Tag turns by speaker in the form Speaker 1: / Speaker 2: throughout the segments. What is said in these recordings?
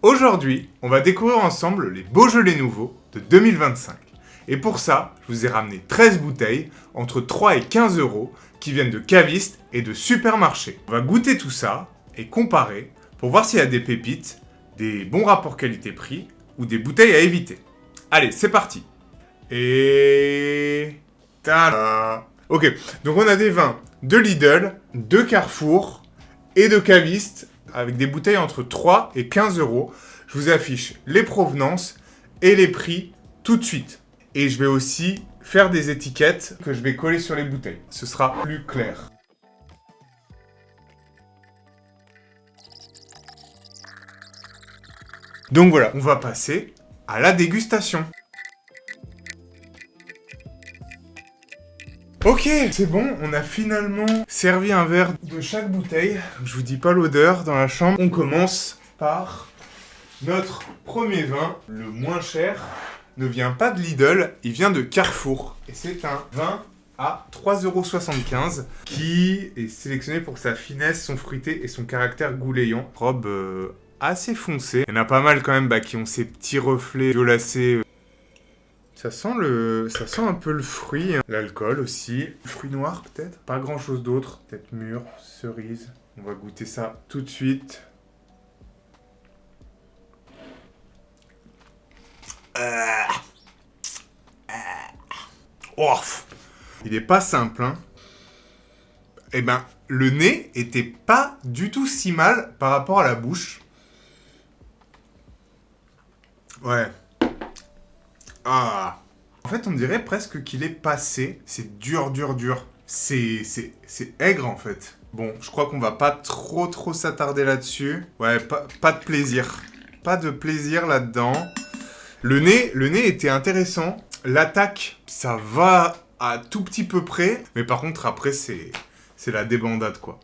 Speaker 1: Aujourd'hui, on va découvrir ensemble les Beaujolais nouveaux de 2025. Et pour ça, je vous ai ramené 13 bouteilles entre 3 et 15 euros qui viennent de cavistes et de supermarchés. On va goûter tout ça et comparer pour voir s'il y a des pépites, des bons rapports qualité-prix ou des bouteilles à éviter. Allez, c'est parti. Et... tada. Ok, donc on a des vins de Lidl, de Carrefour et de cavistes avec des bouteilles entre 3 et 15 euros. Je vous affiche les provenances et les prix tout de suite. Et je vais aussi faire des étiquettes que je vais coller sur les bouteilles. Ce sera plus clair. Donc voilà, on va passer à la dégustation. Ok, c'est bon, on a finalement servi un verre de chaque bouteille. Je vous dis pas l'odeur dans la chambre. On commence par notre premier vin, le moins cher, ne vient pas de Lidl, il vient de Carrefour. Et c'est un vin à 3,75 € qui est sélectionné pour sa finesse, son fruité et son caractère goulayant. Robe assez foncée. Il y en a pas mal quand même qui ont ces petits reflets violacés. Ça sent un peu le fruit, hein. L'alcool aussi. Le fruit noir peut-être. Pas grand chose d'autre. Peut-être mûr, cerise. On va goûter ça tout de suite. Oh, il est pas simple, hein. Eh ben, le nez était pas du tout si mal par rapport à la bouche. Ouais. Ah. En fait, on dirait presque qu'il est passé. C'est dur. C'est aigre, en fait. Bon, je crois qu'on va pas trop s'attarder là-dessus. Ouais, pas de plaisir. Pas de plaisir là-dedans. Le nez était intéressant. L'attaque, ça va à tout petit peu près. Mais par contre, après, c'est la débandade, quoi.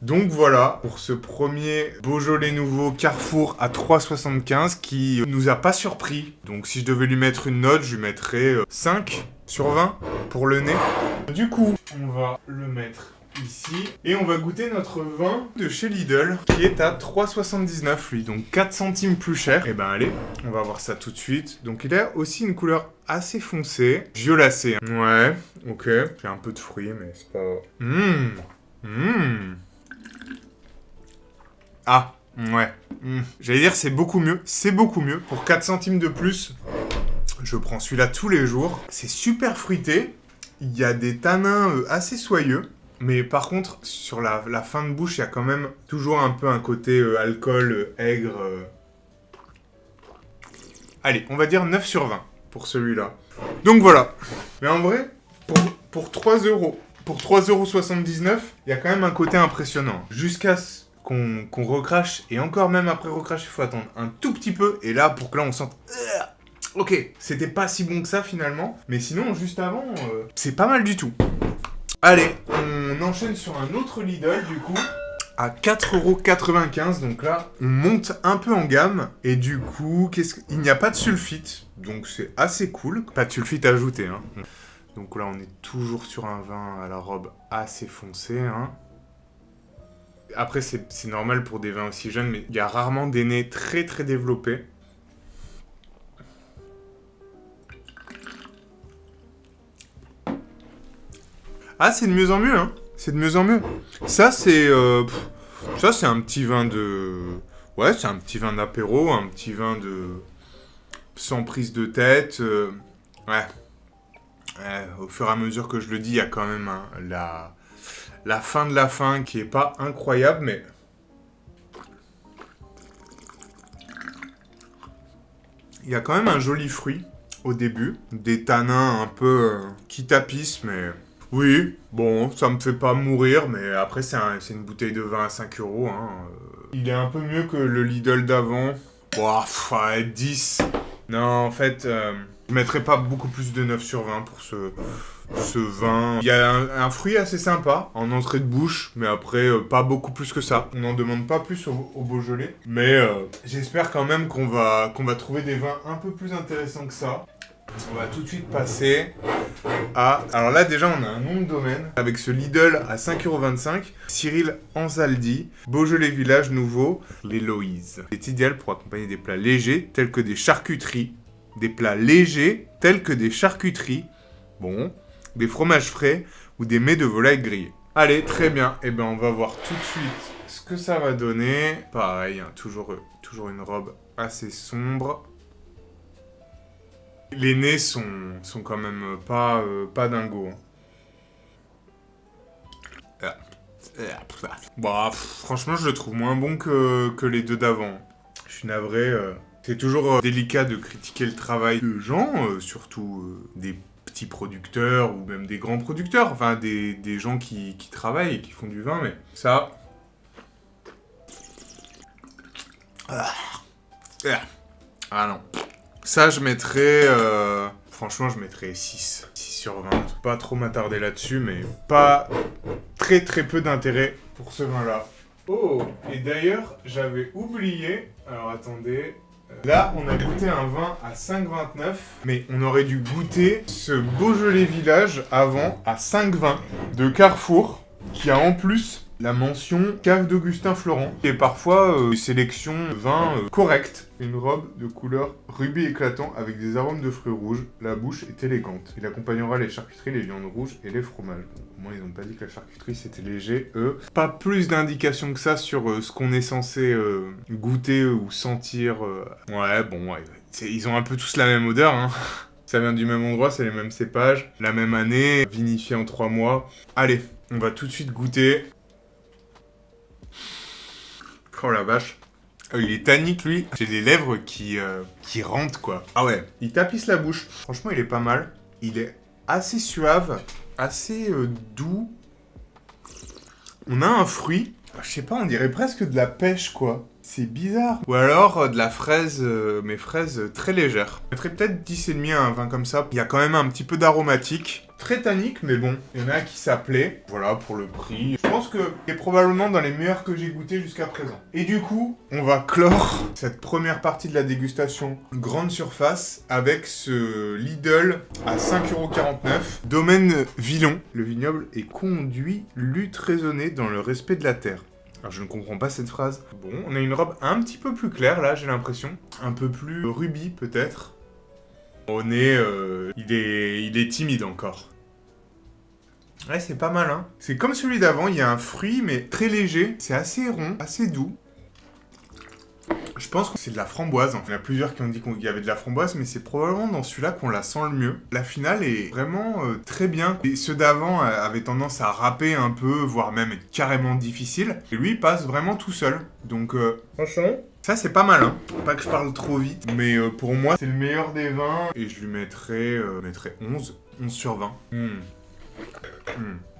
Speaker 1: Donc voilà, pour ce premier Beaujolais nouveau Carrefour à 3,75 qui nous a pas surpris. Donc si je devais lui mettre une note, je lui mettrais 5 sur 20 pour le nez. Du coup, on va le mettre ici. Et on va goûter notre vin de chez Lidl qui est à 3,79 lui, donc 4 centimes plus cher. Et ben allez, on va voir ça tout de suite. Donc il a aussi une couleur assez foncée, violacée. Ouais, ok. J'ai un peu de fruits, mais c'est pas... Ah, ouais. J'allais dire c'est beaucoup mieux. C'est beaucoup mieux. Pour 4 centimes de plus, je prends celui-là tous les jours. C'est super fruité. Il y a des tanins assez soyeux. Mais par contre, sur la fin de bouche, il y a quand même toujours un peu un côté alcool aigre. Allez, on va dire 9 sur 20 pour celui-là. Donc voilà. Mais en vrai, pour 3 euros, pour 3,79 €, il y a quand même un côté impressionnant. Jusqu'à qu'on recrache, et encore même après recrache, il faut attendre un tout petit peu. Et là, pour que là, on sente... Ok, c'était pas si bon que ça finalement. Mais sinon, juste avant, c'est pas mal du tout. Allez, on enchaîne sur un autre Lidl du coup, à 4,95 €. Donc là, on monte un peu en gamme. Et du coup, il n'y a pas de sulfite. Donc c'est assez cool. Pas de sulfite ajouté, hein. Donc là, on est toujours sur un vin à la robe assez foncée, hein. Après, c'est normal pour des vins aussi jeunes, mais il y a rarement des nez très développés. Ah, c'est de mieux en mieux, hein. C'est de mieux en mieux. Ça, c'est un petit vin de... Ouais, c'est un petit vin d'apéro, un petit vin de... sans prise de tête. Ouais. Au fur et à mesure que je le dis, il y a quand même la fin de la fin qui est pas incroyable, mais... Il y a quand même un joli fruit au début. Des tanins un peu qui tapissent, mais... Oui, bon, ça me fait pas mourir, mais après c'est une bouteille de vin à 5 €, hein. Il est un peu mieux que le Lidl d'avant. Ouah, 10. Non, en fait, je mettrais pas beaucoup plus de 9 sur 20 pour ce vin. Il y a un fruit assez sympa en entrée de bouche, mais après, pas beaucoup plus que ça. On n'en demande pas plus au Beaujolais. Mais j'espère quand même qu'on va trouver des vins un peu plus intéressants que ça. On va tout de suite passer à... Alors là, déjà, on a un nom de domaine avec ce Lidl à 5,25 €. Cyril Anzaldi, Beaujolais Village Nouveau, l'Héloïse. C'est idéal pour accompagner des plats légers tels que des charcuteries. Des plats légers tels que des charcuteries. Bon, des fromages frais ou des mets de volaille grillés. Allez, très bien. Eh ben, on va voir tout de suite ce que ça va donner. Pareil, hein, toujours une robe assez sombre. Les nez sont quand même pas dingos. Hein. Bah, franchement, je le trouve moins bon que les deux d'avant. Je suis navré. C'est toujours délicat de critiquer le travail de gens, surtout des petits producteurs ou même des grands producteurs. Enfin, des gens qui travaillent et qui font du vin, mais ça... Ah non. Ça, je mettrais... Franchement, je mettrais 6. 6 sur 20. Pas trop m'attarder là-dessus, mais pas très peu d'intérêt pour ce vin-là. Oh, et d'ailleurs, j'avais oublié... Alors, attendez... Là, on a goûté un vin à 5,29, mais on aurait dû goûter ce Beaujolais Village avant à 5,20 de Carrefour, qui a en plus la mention cave d'Augustin Florent. Et parfois, sélection vin correcte. Une robe de couleur rubis éclatant avec des arômes de fruits rouges. La bouche est élégante. Il accompagnera les charcuteries, les viandes rouges et les fromages. Bon, au moins, ils n'ont pas dit que la charcuterie, c'était léger, eux. Pas plus d'indications que ça sur ce qu'on est censé goûter ou sentir. Ouais, bon, ouais. Ils ont un peu tous la même odeur, hein. Ça vient du même endroit, c'est les mêmes cépages. La même année, vinifié en 3 mois. Allez, on va tout de suite goûter. Oh la vache. Il est tannique, lui. J'ai les lèvres qui rentrent, quoi. Ah ouais, il tapisse la bouche. Franchement, il est pas mal. Il est assez suave, assez doux. On a un fruit. Je sais pas, on dirait presque de la pêche, quoi. C'est bizarre. Ou alors de la fraise, mais fraises très légères. Je mettrais peut-être 10,5 à un vin comme ça. Il y a quand même un petit peu d'aromatique. Très tannique, mais bon. Il y en a qui s'appelaient. Voilà, pour le prix. Je pense que c'est probablement dans les meilleurs que j'ai goûté jusqu'à présent. Et du coup, on va clore cette première partie de la dégustation grande surface avec ce Lidl à 5,49 €. Domaine Villon. Le vignoble est conduit, lutte raisonnée dans le respect de la terre. Alors, je ne comprends pas cette phrase. Bon, on a une robe un petit peu plus claire, là, j'ai l'impression. Un peu plus rubis, peut-être. Au nez, il est timide encore. Ouais, c'est pas mal, hein. C'est comme celui d'avant, il y a un fruit, mais très léger. C'est assez rond, assez doux. Je pense que c'est de la framboise. Il y en a plusieurs qui ont dit qu'il y avait de la framboise, mais c'est probablement dans celui-là qu'on la sent le mieux. La finale est vraiment très bien. Et ceux d'avant avaient tendance à râper un peu, voire même être carrément difficile. Et lui, il passe vraiment tout seul. Donc, franchement, ça c'est pas mal, hein. Pas que je parle trop vite, mais pour moi, c'est le meilleur des vins. Et je lui mettrais 11. 11 sur 20.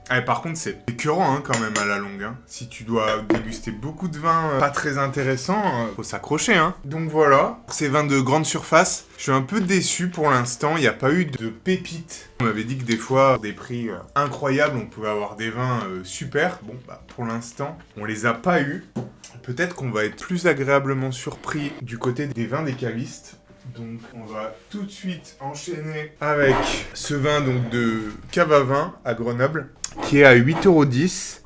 Speaker 1: Ah, par contre, c'est écœurant quand même à la longue. Hein. Si tu dois déguster beaucoup de vins pas très intéressants, faut s'accrocher. Hein. Donc voilà, ces vins de grande surface, je suis un peu déçu pour l'instant. Il n'y a pas eu de pépites. On m'avait dit que des fois, des prix incroyables, on pouvait avoir des vins super. Bon, bah pour l'instant, on les a pas eus. Peut-être qu'on va être plus agréablement surpris du côté des vins des cavistes. Donc on va tout de suite enchaîner avec ce vin donc de cave à vin à Grenoble qui est à 8,10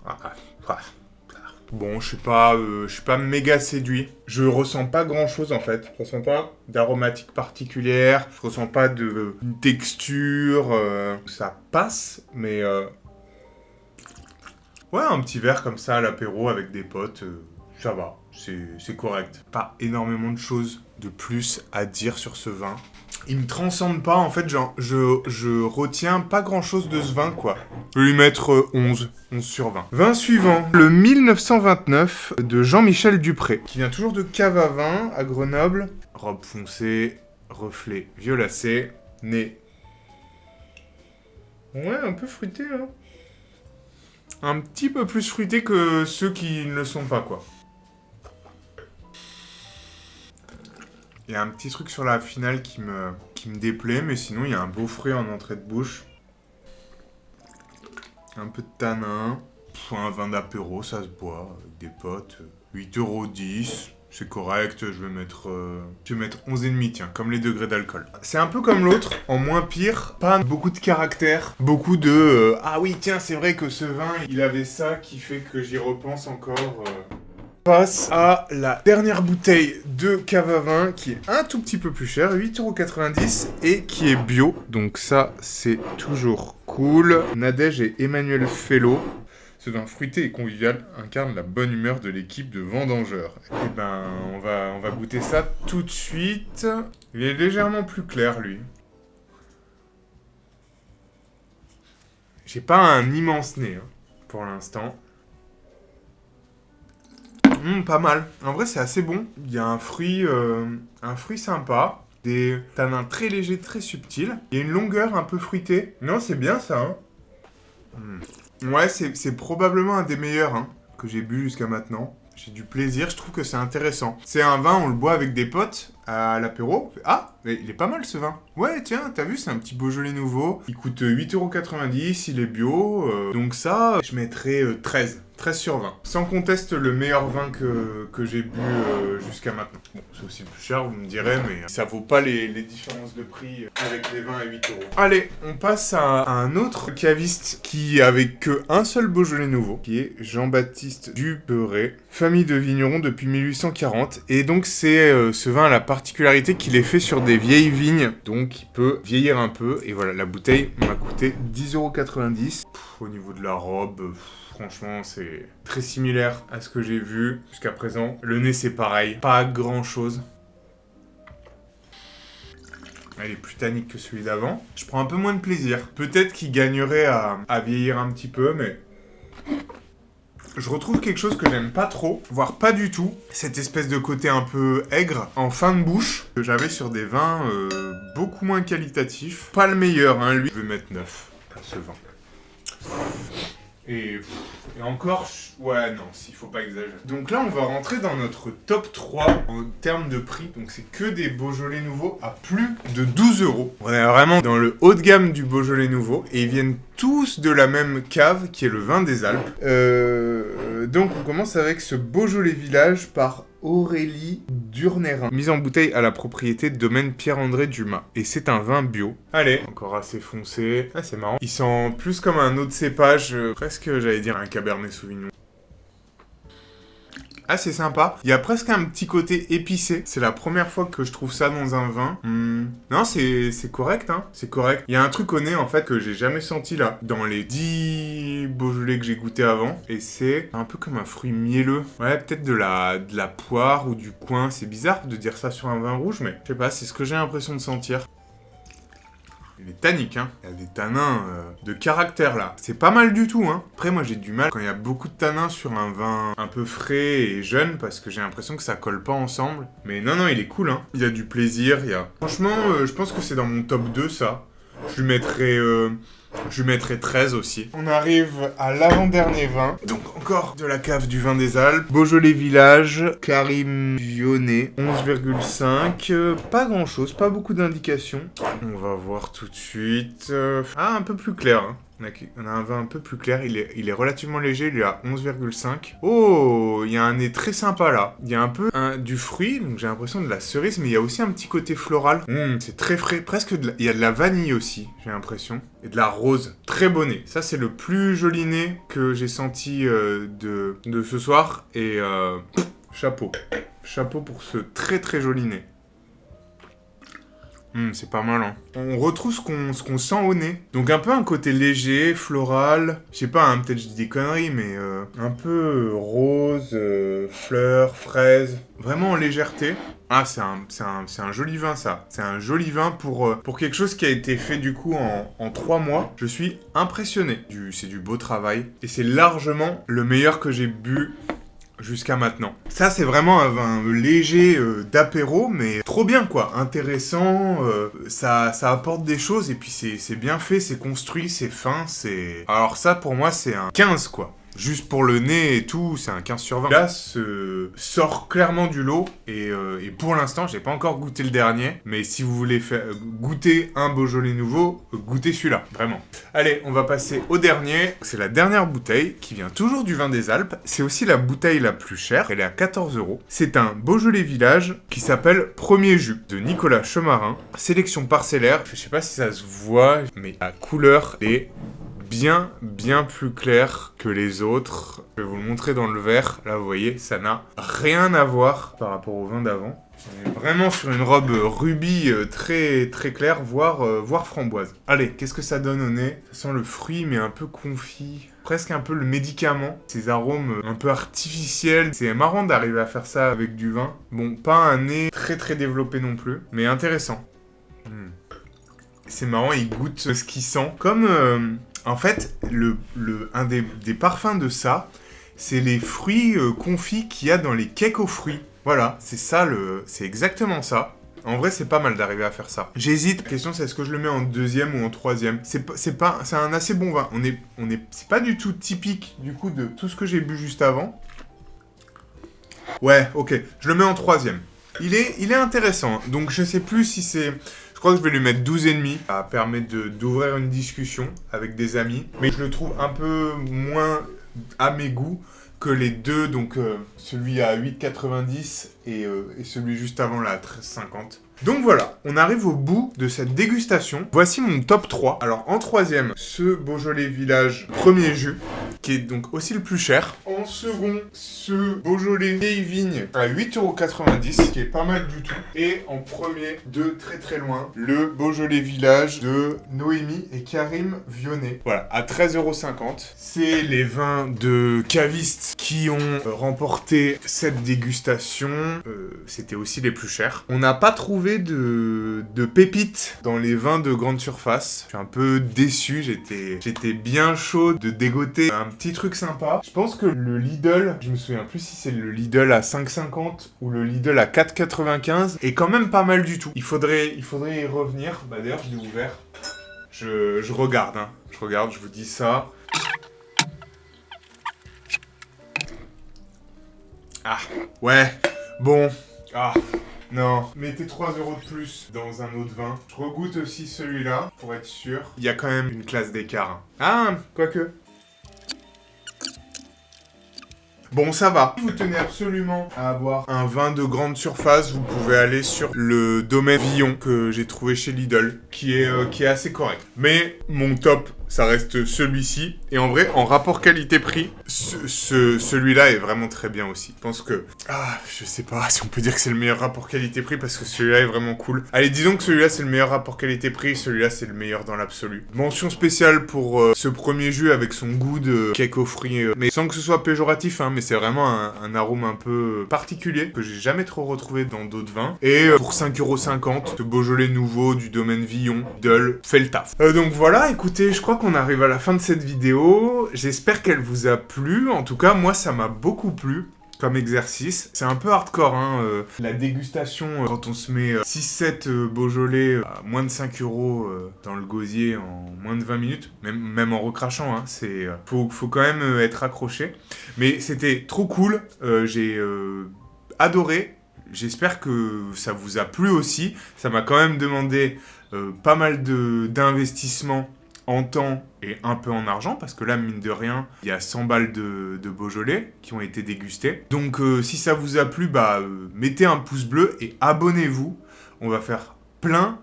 Speaker 1: €. Bon, je suis pas méga séduit. Je ressens pas grand chose en fait. Je ressens pas d'aromatique particulière. Je ressens pas de texture. Ça passe, mais ouais, un petit verre comme ça à l'apéro avec des potes. Ça va, c'est correct. Pas énormément de choses de plus à dire sur ce vin. Il me transcende pas, en fait, genre, je retiens pas grand chose de ce vin, quoi. Je vais lui mettre 11 sur 20. Vin suivant, le 1929 de Jean-Michel Dupré, qui vient toujours de cave à vin à Grenoble. Robe foncée, reflet violacé, nez. Ouais, un peu fruité, hein. Un petit peu plus fruité que ceux qui ne le sont pas, quoi. Il y a un petit truc sur la finale qui me déplaît, mais sinon il y a un beau fruit en entrée de bouche. Un peu de tanin. Un vin d'apéro, ça se boit avec des potes. 8,10 €. C'est correct, je vais mettre 11,5, tiens, comme les degrés d'alcool. C'est un peu comme l'autre, en moins pire, pas beaucoup de caractère, beaucoup de ah oui, tiens, c'est vrai que ce vin, il avait ça qui fait que j'y repense encore. Passe à la dernière bouteille de cave à vin qui est un tout petit peu plus chère, 8,90 € et qui est bio. Donc ça, c'est toujours cool. Nadège et Emmanuel Fellow. Ce vin fruité et convivial incarne la bonne humeur de l'équipe de vendangeurs. Et ben, on va goûter ça tout de suite. Il est légèrement plus clair, lui. J'ai pas un immense nez, hein, pour l'instant. Pas mal. En vrai, c'est assez bon. Il y a un fruit sympa. Des tanins très légers, très subtils. Il y a une longueur un peu fruitée. Non, c'est bien ça, hein. Ouais, c'est probablement un des meilleurs, hein, que j'ai bu jusqu'à maintenant. J'ai du plaisir, je trouve que c'est intéressant. C'est un vin, on le boit avec des potes à l'apéro. Ah, mais il est pas mal ce vin. Ouais, tiens, t'as vu, c'est un petit Beaujolais nouveau. Il coûte 8,90 €, il est bio. Donc ça, je mettrais 13. 13 sur 20. Sans conteste, le meilleur vin que j'ai bu jusqu'à maintenant. Bon, c'est aussi le plus cher, vous me direz, mais ça vaut pas les différences de prix avec les vins à 8 €. Allez, on passe à un autre caviste qui avait que un seul Beaujolais nouveau, qui est Jean-Baptiste Duperré, famille de vignerons depuis 1840. Et donc, ce vin a la particularité qu'il est fait sur des vieilles vignes, donc il peut vieillir un peu. Et voilà, la bouteille m'a coûté 10,90 €. Au niveau de la robe... Franchement, c'est très similaire à ce que j'ai vu jusqu'à présent. Le nez, c'est pareil. Pas grand-chose. Il est plus tannique que celui d'avant. Je prends un peu moins de plaisir. Peut-être qu'il gagnerait à vieillir un petit peu, mais... Je retrouve quelque chose que j'aime pas trop, voire pas du tout. Cette espèce de côté un peu aigre en fin de bouche que j'avais sur des vins beaucoup moins qualitatifs. Pas le meilleur, hein, lui. Je vais mettre 9 à ce vin. Et encore, ouais, non, il faut pas exagérer. Donc là, on va rentrer dans notre top 3 en termes de prix. Donc c'est que des Beaujolais nouveaux à plus de 12 €. On est vraiment dans le haut de gamme du Beaujolais nouveau. Et ils viennent tous de la même cave, qui est le vin des Alpes. Donc on commence avec ce Beaujolais Village par Aurélie Durnerin, mise en bouteille à la propriété de domaine Pierre-André Dumas. Et c'est un vin bio. Allez, encore assez foncé. Ah, c'est marrant. Il sent plus comme un autre cépage, presque, j'allais dire, un Cabernet Sauvignon. Ah, c'est sympa. Il y a presque un petit côté épicé. C'est la première fois que je trouve ça dans un vin. Non, c'est correct, hein. C'est correct. Il y a un truc au nez, en fait, que j'ai jamais senti là. Dans les 10 Beaujolais que j'ai goûté avant. Et c'est un peu comme un fruit mielleux. Ouais, peut-être de la poire ou du coin. C'est bizarre de dire ça sur un vin rouge, mais je sais pas, c'est ce que j'ai l'impression de sentir. Il est tannique, hein. Il y a des tanins de caractère, là. C'est pas mal du tout, hein. Après, moi, j'ai du mal quand il y a beaucoup de tanins sur un vin un peu frais et jeune, parce que j'ai l'impression que ça colle pas ensemble. Mais non, il est cool, hein. Il y a du plaisir, il y a... Franchement, je pense que c'est dans mon top 2, ça. Je lui mettrai 13 aussi. On arrive à l'avant-dernier vin. Donc encore de la cave du vin des Alpes. Beaujolais Village, Karim Vionnet, 11,5. Pas grand-chose, pas beaucoup d'indications. On va voir tout de suite. Ah, un peu plus clair, hein. On a un vin un peu plus clair, il est relativement léger, il est à 11,5. Oh, il y a un nez très sympa là. Il y a un peu du fruit, donc j'ai l'impression de la cerise, mais il y a aussi un petit côté floral. C'est très frais, presque il y a de la vanille aussi, j'ai l'impression. Et de la rose, très beau nez. Ça, c'est le plus joli nez que j'ai senti de ce soir. Et chapeau. Chapeau pour ce très très joli nez. C'est pas mal, hein. On retrouve ce qu'on sent au nez. Donc un peu un côté léger, floral. Je sais pas, hein, peut-être je dis des conneries, mais un peu rose, fleurs, fraises. Vraiment en légèreté. Ah, c'est un joli vin, ça. C'est un joli vin pour quelque chose qui a été fait, du coup, en 3 mois. Je suis impressionné. C'est du beau travail. Et c'est largement le meilleur que j'ai bu jusqu'à maintenant. Ça, c'est vraiment un vin léger d'apéro, mais trop bien, quoi. Intéressant, ça apporte des choses, et puis c'est bien fait, c'est construit, c'est fin, c'est... Alors ça, pour moi, c'est un 15, quoi. Juste pour le nez et tout, c'est un 15 sur 20. Là, sort clairement du lot. Et pour l'instant, j'ai pas encore goûté le dernier. Mais si vous voulez goûter un Beaujolais nouveau, goûtez celui-là, vraiment. Allez, on va passer au dernier. C'est la dernière bouteille qui vient toujours du vin des Alpes. C'est aussi la bouteille la plus chère. Elle est à 14 €. C'est un Beaujolais Village qui s'appelle Premier Jus de Nicolas Chemarin. Sélection parcellaire. Je sais pas si ça se voit, mais la couleur est bien plus clair que les autres. Je vais vous le montrer dans le verre. Là, vous voyez, ça n'a rien à voir par rapport au vin d'avant. On est vraiment sur une robe rubis très claire, voire framboise. Allez, qu'est-ce que ça donne au nez? Ça sent le fruit, mais un peu confit. Presque un peu le médicament. Ces arômes un peu artificiels. C'est marrant d'arriver à faire ça avec du vin. Bon, pas un nez très développé non plus, mais intéressant. C'est marrant, il goûte ce qu'il sent. Comme... en fait, un des parfums de ça, c'est les fruits confits qu'il y a dans les cakes aux fruits. Voilà, c'est ça, c'est exactement ça. En vrai, c'est pas mal d'arriver à faire ça. J'hésite. La question, c'est est-ce que je le mets en deuxième ou en troisième. C'est un assez bon vin. C'est pas du tout typique, du coup, de tout ce que j'ai bu juste avant. Ouais, ok. Je le mets en troisième. Il est intéressant. Donc, je sais plus si c'est... Je crois que je vais lui mettre 12,5. Ça permet d'ouvrir une discussion avec des amis. Mais je le trouve un peu moins à mes goûts que les deux. Donc celui à 8,90 et celui juste avant là à 13,50. Donc voilà, on arrive au bout de cette dégustation. Voici mon top 3. Alors en troisième, ce Beaujolais Village Premier Jus, qui est donc aussi le plus cher. En second, ce Beaujolais Vieille Vigne à 8,90 €, qui est pas mal du tout. Et en premier, de très loin, le Beaujolais Village de Noémie et Karim Vionnet. Voilà, à 13,50 €. C'est les vins de cavistes qui ont remporté cette dégustation. C'était aussi les plus chers. On n'a pas trouvé de pépites dans les vins de grande surface. Je suis un peu déçu, j'étais bien chaud de dégoter un petit truc sympa. Je pense que le Lidl, je me souviens plus si c'est le Lidl à 5,50 ou le Lidl à 4,95, est quand même pas mal du tout. Il faudrait y revenir. Bah d'ailleurs, je l'ai ouvert. Je regarde, hein. Je vous dis ça. Ah, ouais, bon, non, mettez 3 € de plus dans un autre vin. Je regoute aussi celui-là, pour être sûr. Il y a quand même une classe d'écart. Ah, quoique. Bon, ça va. Si vous tenez absolument à avoir un vin de grande surface, vous pouvez aller sur le domaine Villon que j'ai trouvé chez Lidl, qui est assez correct. Mais mon top, ça reste celui-ci. Et en vrai, en rapport qualité-prix, celui-là est vraiment très bien aussi. Je pense que... je sais pas si on peut dire que c'est le meilleur rapport qualité-prix parce que celui-là est vraiment cool. Allez, disons que celui-là, c'est le meilleur rapport qualité-prix. Celui-là, c'est le meilleur dans l'absolu. Mention spéciale pour ce premier jus avec son goût de cake aux fruits. Mais sans que ce soit péjoratif, hein, mais c'est vraiment un arôme un peu particulier que j'ai jamais trop retrouvé dans d'autres vins. Et pour 5,50 €, ce Beaujolais nouveau du domaine Villon, Lidl, fait le taf. Donc voilà, écoutez, je crois qu'on arrive à la fin de cette vidéo. J'espère qu'elle vous a plu. En tout cas, moi, ça m'a beaucoup plu comme exercice. C'est un peu hardcore, hein, la dégustation, quand on se met 6-7 Beaujolais à moins de 5 € dans le gosier en moins de 20 minutes, même en recrachant, hein, faut quand même être accroché. Mais c'était trop cool, j'ai adoré. J'espère que ça vous a plu aussi. Ça m'a quand même demandé pas mal d'investissement en temps et un peu en argent, parce que là, mine de rien, il y a 100 balles de Beaujolais qui ont été dégustés. Donc, si ça vous a plu, mettez un pouce bleu et abonnez-vous. On va faire plein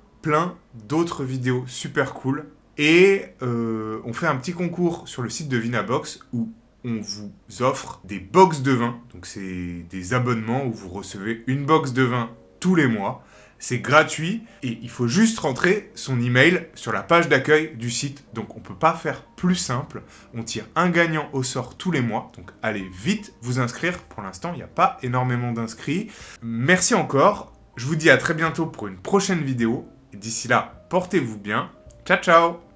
Speaker 1: d'autres vidéos super cool. Et on fait un petit concours sur le site de Vinabox où on vous offre des box de vin. Donc, c'est des abonnements où vous recevez une box de vin tous les mois. C'est gratuit et il faut juste rentrer son email sur la page d'accueil du site. Donc on peut pas faire plus simple. On tire un gagnant au sort tous les mois. Donc allez vite vous inscrire. Pour l'instant, il n'y a pas énormément d'inscrits. Merci encore. Je vous dis à très bientôt pour une prochaine vidéo. Et d'ici là, portez-vous bien. Ciao, ciao!